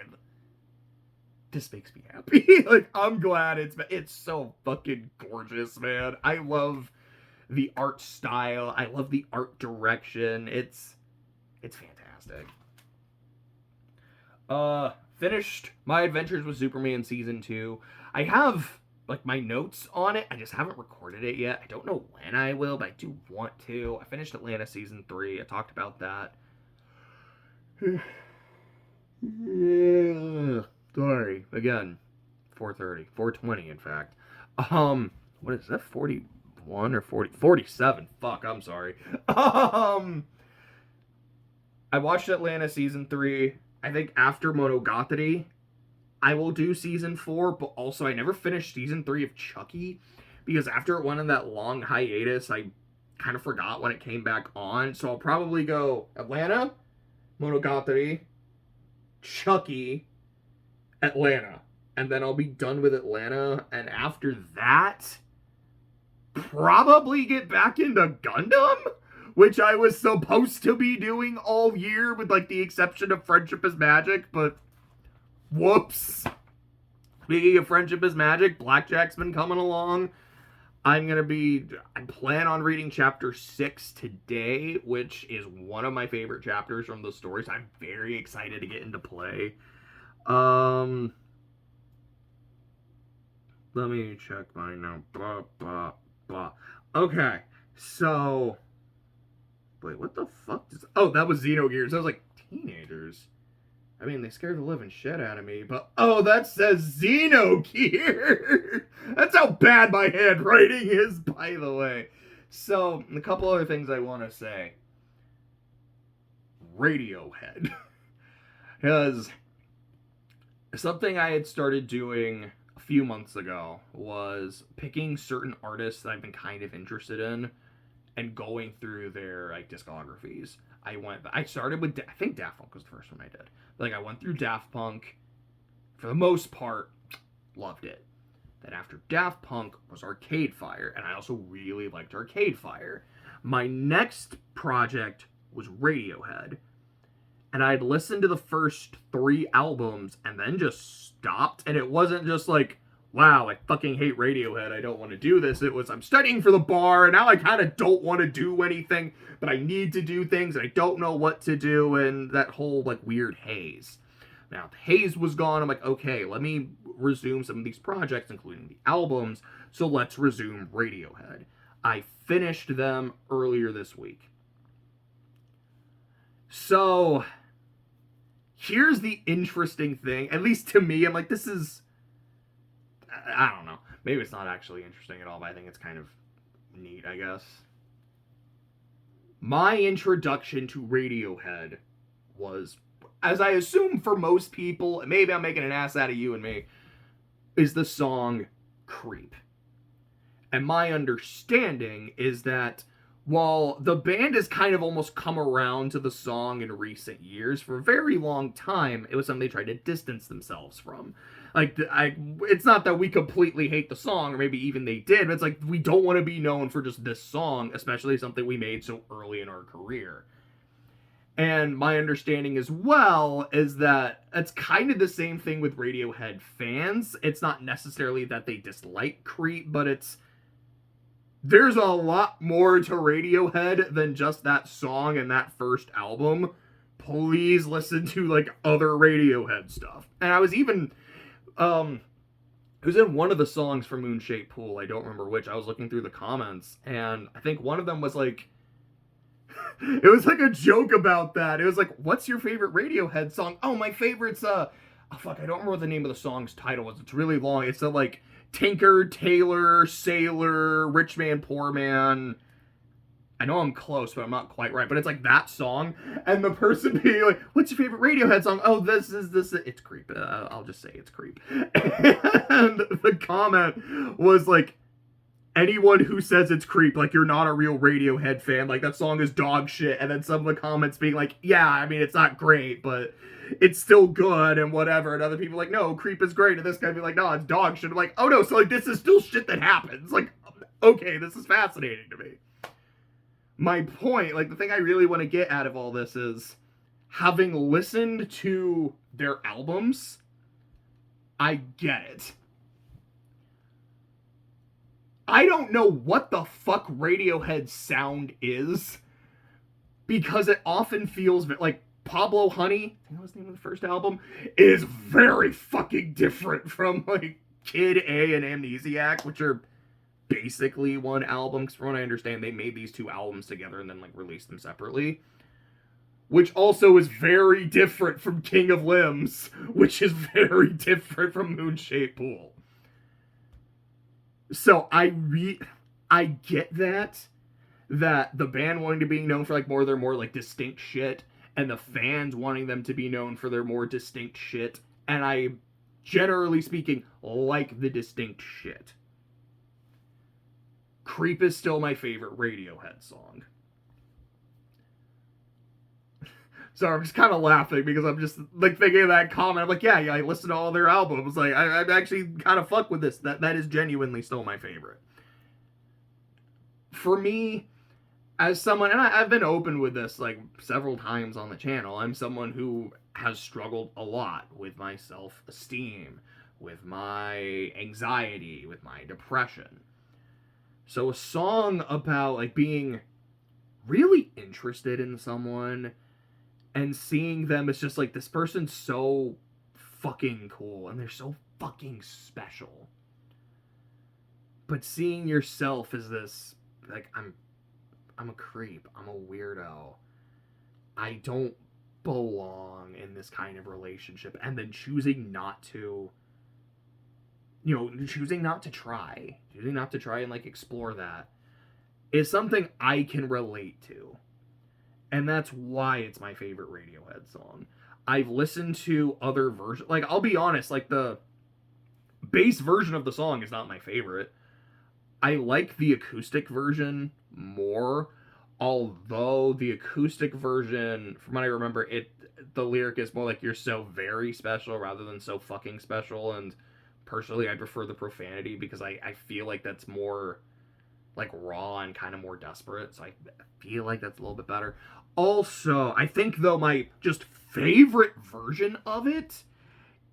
this makes me happy. Like, I'm glad it's so fucking gorgeous, man. I love the art style. I love the art direction. It's fantastic. Finished my Adventures with Superman Season 2. I have, like, my notes on it. I just haven't recorded it yet. I don't know when I will, but I do want to. I finished Atlanta Season 3. I talked about that. Yeah. Sorry. Again, 4:30. 4:20, in fact. What is that? 41 or 40? 47. Fuck, I'm sorry. I watched Atlanta Season 3. I think after Monogatari, I will do Season 4, but also I never finished Season 3 of Chucky, because after it went on that long hiatus, I kind of forgot when it came back on, so I'll probably go Atlanta, Monogatari, Chucky, Atlanta, and then I'll be done with Atlanta, and after that, probably get back into Gundam, which I was supposed to be doing all year, with like the exception of Friendship is Magic, but whoops. Speaking of Friendship is Magic, Blackjack's been coming along. I plan on reading chapter 6 today, which is one of my favorite chapters from the story, so I'm very excited to get into play. Let me check my note. Blah, blah, blah. Okay, so, wait, what the fuck does, oh, that was Xenogears. I was like, teenagers? I mean, they scared the living shit out of me, but, oh, that says Xenogears! That's how bad my handwriting is, by the way. So, a couple other things I want to say. Radiohead. Because something I had started doing a few months ago was picking certain artists that I've been kind of interested in and going through their like discographies. I started with, I think Daft Punk was the first one I did. Like, I went through Daft Punk. For the most part, loved it. Then after Daft Punk was Arcade Fire, and I also really liked Arcade Fire. My next project was Radiohead. And I'd listened to the first 3 albums and then just stopped. And it wasn't just like, wow, I fucking hate Radiohead, I don't want to do this. It was, I'm studying for the bar, and now I kind of don't want to do anything, but I need to do things, and I don't know what to do, and that whole, like, weird haze. Now, the haze was gone. I'm like, okay, let me resume some of these projects, including the albums. So let's resume Radiohead. I finished them earlier this week. So, here's the interesting thing. At least to me, I'm like, this is... I don't know. Maybe it's not actually interesting at all, but I think it's kind of neat, I guess. My introduction to Radiohead was, as I assume for most people, maybe I'm making an ass out of you and me, is the song Creep. And my understanding is that while the band has kind of almost come around to the song in recent years, for a very long time, it was something they tried to distance themselves from. Like, it's not that we completely hate the song, or maybe even they did, but it's like, we don't want to be known for just this song, especially something we made so early in our career. And my understanding as well is that it's kind of the same thing with Radiohead fans. It's not necessarily that they dislike Creep, but there's a lot more to Radiohead than just that song and that first album. Please listen to, like, other Radiohead stuff. And I was even... it was in one of the songs from Moonshaped Pool, I don't remember which. I was looking through the comments, and I think one of them was like... it was like a joke about that. It was like, what's your favorite Radiohead song? Oh, my favorite's, oh, fuck, I don't remember what the name of the song's title was. It's really long. It's like... Tinker, Tailor, Sailor, Rich Man, Poor Man. I know I'm close, but I'm not quite right. But it's like that song, and the person being like, "What's your favorite Radiohead song?" Oh, this. It's Creep. I'll just say it's Creep. And the comment was like, "Anyone who says it's Creep, like you're not a real Radiohead fan. Like that song is dog shit." And then some of the comments being like, "Yeah, I mean it's not great, but it's still good and whatever." And other people like, "No, Creep is great." And this guy be like, "No, it's dog shit." I'm like, "Oh no, so like this is still shit that happens." Like, okay, this is fascinating to me. My point, like the thing I really want to get out of all this is, having listened to their albums, I get it. I don't know what the fuck Radiohead sound is, because it often feels like Pablo Honey, I think that was the name of the first album, is very fucking different from like Kid A and Amnesiac, which are basically one album, because from what I understand, they made these two albums together and then like released them separately. Which also is very different from King of Limbs, which is very different from Moonshaped Pool. So I get that the band wanting to be known for like their more like distinct shit, and the fans wanting them to be known for their more distinct shit, and I, generally speaking, like the distinct shit. Creep is still my favorite Radiohead song. So I'm just kind of laughing because I'm just like thinking of that comment. I'm like, yeah, I listened to all their albums. Like, I actually kind of fuck with this. That is genuinely still my favorite. For me, as someone, and I've been open with this like several times on the channel, I'm someone who has struggled a lot with my self-esteem, with my anxiety, with my depression. So a song about like being really interested in someone and seeing them as just like, this person's so fucking cool and they're so fucking special. But seeing yourself as this, like, I'm a creep, I'm a weirdo, I don't belong in this kind of relationship, and then choosing not to, choosing not to try and like explore that is something I can relate to. And that's why it's my favorite Radiohead song. I've listened to other versions. Like, I'll be honest, like, the bass version of the song is not my favorite. I like the acoustic version more, although the acoustic version, from what I remember, the lyric is more like, "You're so very special," rather than "so fucking special." And personally, I prefer the profanity because I feel like that's more like raw and kind of more desperate. So I feel like that's a little bit better. Also, I think though my just favorite version of it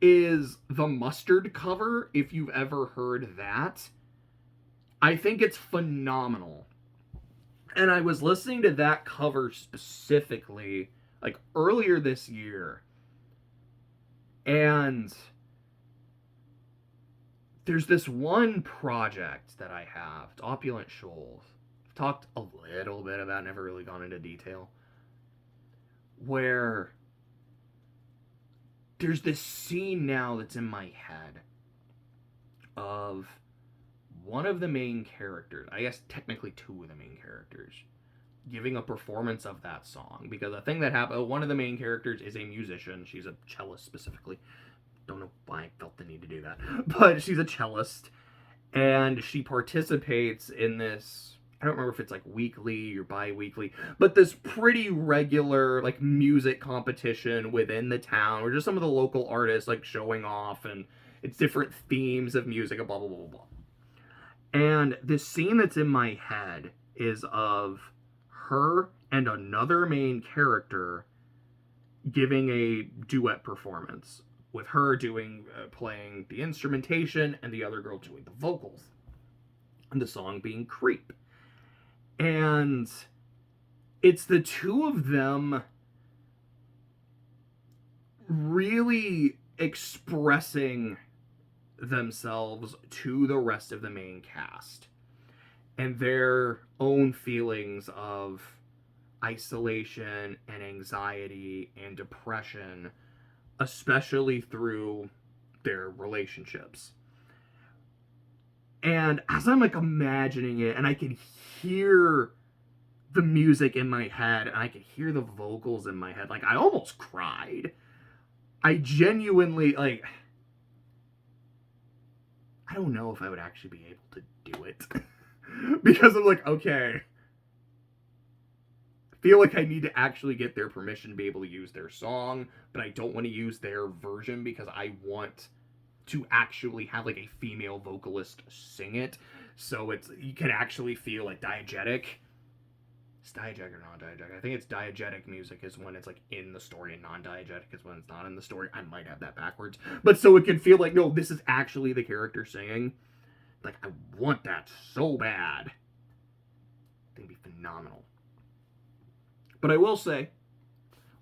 is the Mustard cover, if you've ever heard that. I think it's phenomenal. And I was listening to that cover specifically like earlier this year. And there's this one project that I have. It's Opulent Shoals. I've talked a little bit about it, never really gone into detail. Where there's this scene now that's in my head of one of the main characters, I guess technically two of the main characters, giving a performance of that song. Because the thing that happened, one of the main characters is a musician. She's a cellist specifically. Don't know why I felt the need to do that. But she's a cellist. And she participates in this, I don't remember if it's like weekly or bi-weekly, but this pretty regular like music competition within the town where just some of the local artists like showing off, and it's different themes of music and blah, blah, blah, blah. And this scene that's in my head is of her and another main character giving a duet performance, with her playing the instrumentation and the other girl doing the vocals, and the song being Creep. And it's the two of them really expressing themselves to the rest of the main cast and their own feelings of isolation and anxiety and depression, especially through their relationships. And as I'm like imagining it, and I can hear the music in my head, and I can hear the vocals in my head, like I almost cried. I genuinely, like, I don't know if I would actually be able to do it. Because I'm like, okay, I feel like I need to actually get their permission to be able to use their song, but I don't want to use their version because I want to actually have like a female vocalist sing it, so you can actually feel like diegetic. It's diegetic or non-diegetic? I think it's diegetic music is when it's like in the story, and non-diegetic is when it's not in the story. I might have that backwards, but so it can feel like, no, this is actually the character singing. Like, I want that so bad. I think it'd be phenomenal. But I will say,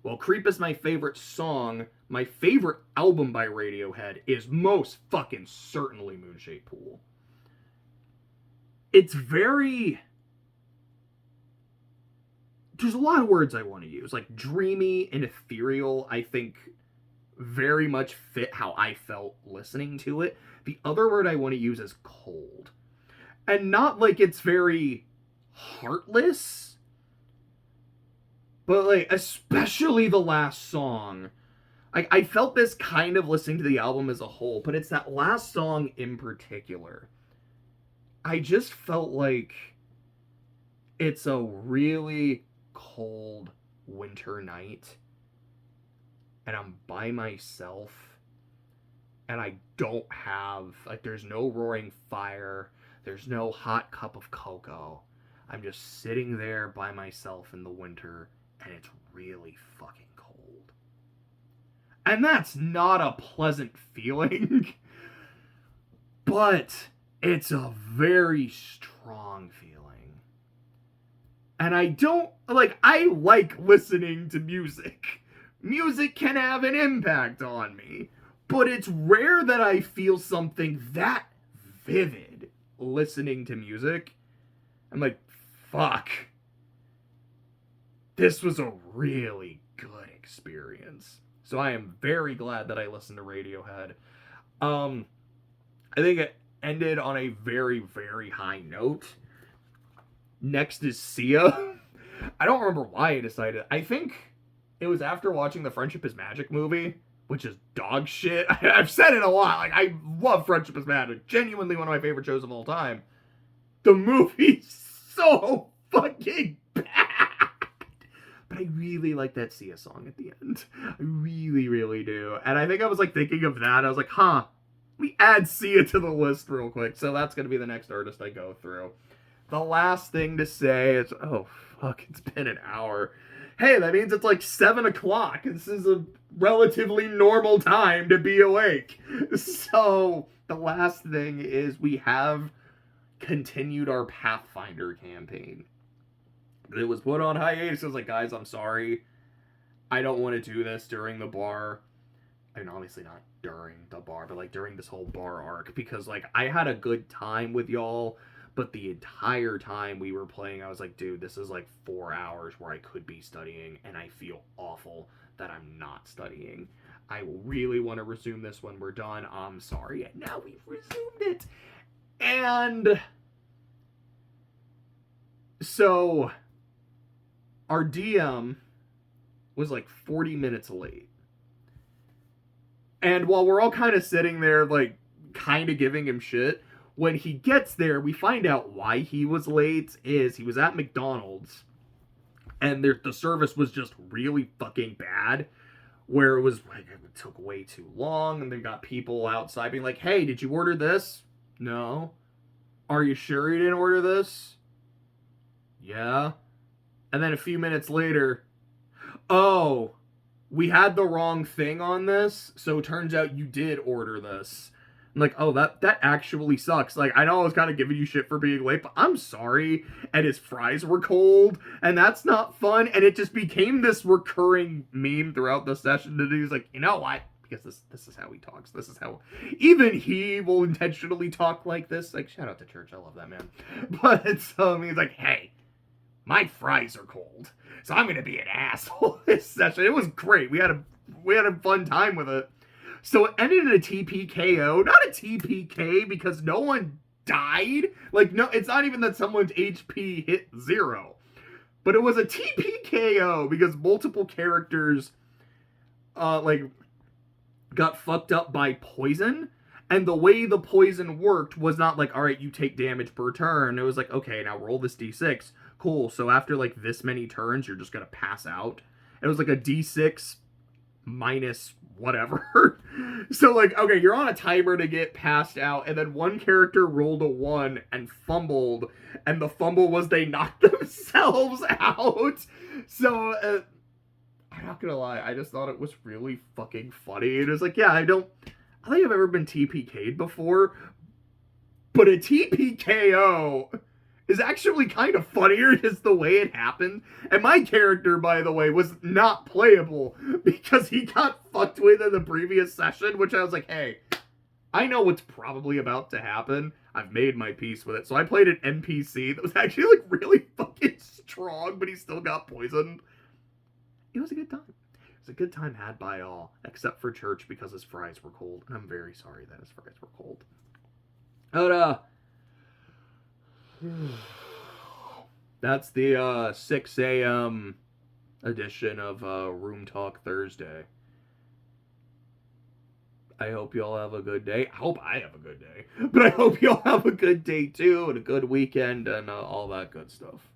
while Creep is my favorite song, my favorite album by Radiohead is most fucking certainly Moonshaped Pool. It's very... There's a lot of words I want to use. Like, dreamy and ethereal, I think, very much fit how I felt listening to it. The other word I want to use is cold. And not like it's very heartless, but like, especially the last song. I felt this kind of listening to the album as a whole, but it's that last song in particular. I just felt like it's a really cold winter night, and I'm by myself, and I don't have, like, there's no roaring fire, there's no hot cup of cocoa. I'm just sitting there by myself in the winter, and it's really fucking cold. And that's not a pleasant feeling, but it's a very strong feeling. And I like listening to music. Music can have an impact on me, but it's rare that I feel something that vivid listening to music. I'm like, fuck. This was a really good experience. So I am very glad that I listened to Radiohead. I think it ended on a very, very high note. Next is Sia. I don't remember why I decided. I think it was after watching the Friendship is Magic movie, which is dog shit. I've said it a lot. Like, I love Friendship is Magic. Genuinely one of my favorite shows of all time. The movie's so fucking bad. But I really like that Sia song at the end. I really, really do. And I think I was like thinking of that. I was like, let me add Sia to the list real quick. So that's going to be the next artist I go through. The last thing to say is, oh, fuck, it's been an hour. Hey, that means it's like 7 o'clock. This is a relatively normal time to be awake. So the last thing is we have continued our Pathfinder campaign. It was put on hiatus. I was like, guys, I'm sorry. I don't want to do this during the bar. I mean, obviously not during the bar, but like during this whole bar arc, because like I had a good time with y'all, but the entire time we were playing, I was like, dude, this is like 4 hours where I could be studying, and I feel awful that I'm not studying. I really want to resume this when we're done. I'm sorry, and now we've resumed it. And so our DM was like 40 minutes late. And while we're all kind of sitting there, like, kind of giving him shit, when he gets there, we find out why he was late is he was at McDonald's, and the service was just really fucking bad, where it was like, it took way too long, and they got people outside being like, hey, did you order this? No. Are you sure you didn't order this? Yeah. And then a few minutes later, oh, we had the wrong thing on this, so it turns out you did order this. I'm like, oh, that actually sucks. Like, I know I was kind of giving you shit for being late, but I'm sorry. And his fries were cold, and that's not fun. And it just became this recurring meme throughout the session. And he was like, you know what? Because this is how he talks. This is how even he will intentionally talk like this. Like, shout out to Church. I love that man. But he's like, hey, my fries are cold, so I'm gonna be an asshole this session. It was great. We had a fun time with it. So it ended in a TPKO, not a TPK because no one died. Like, no, it's not even that someone's HP hit 0, but it was a TPKO because multiple characters, like, got fucked up by poison. And the way the poison worked was not like, all right, you take damage per turn. It was like, okay, now roll this D6. Cool. So after like this many turns, you're just going to pass out. It was like a D6 minus whatever. So like, okay, you're on a timer to get passed out. And then one character rolled a 1 and fumbled. And the fumble was they knocked themselves out. So I'm not going to lie. I just thought it was really fucking funny. And it was like, yeah, I don't think I've ever been TPK'd before, but a TPKO is actually kind of funnier just the way it happened. And my character, by the way, was not playable because he got fucked with in the previous session, which I was like, hey, I know what's probably about to happen. I've made my peace with it. So I played an NPC that was actually like really fucking strong, but he still got poisoned. It was a good time. It was a good time had by all, except for Church because his fries were cold. And I'm very sorry that his fries were cold. But, that's the 6 a.m. edition of Room Talk Thursday. I hope y'all have a good day. I hope I have a good day. But I hope y'all have a good day too, and a good weekend, and all that good stuff.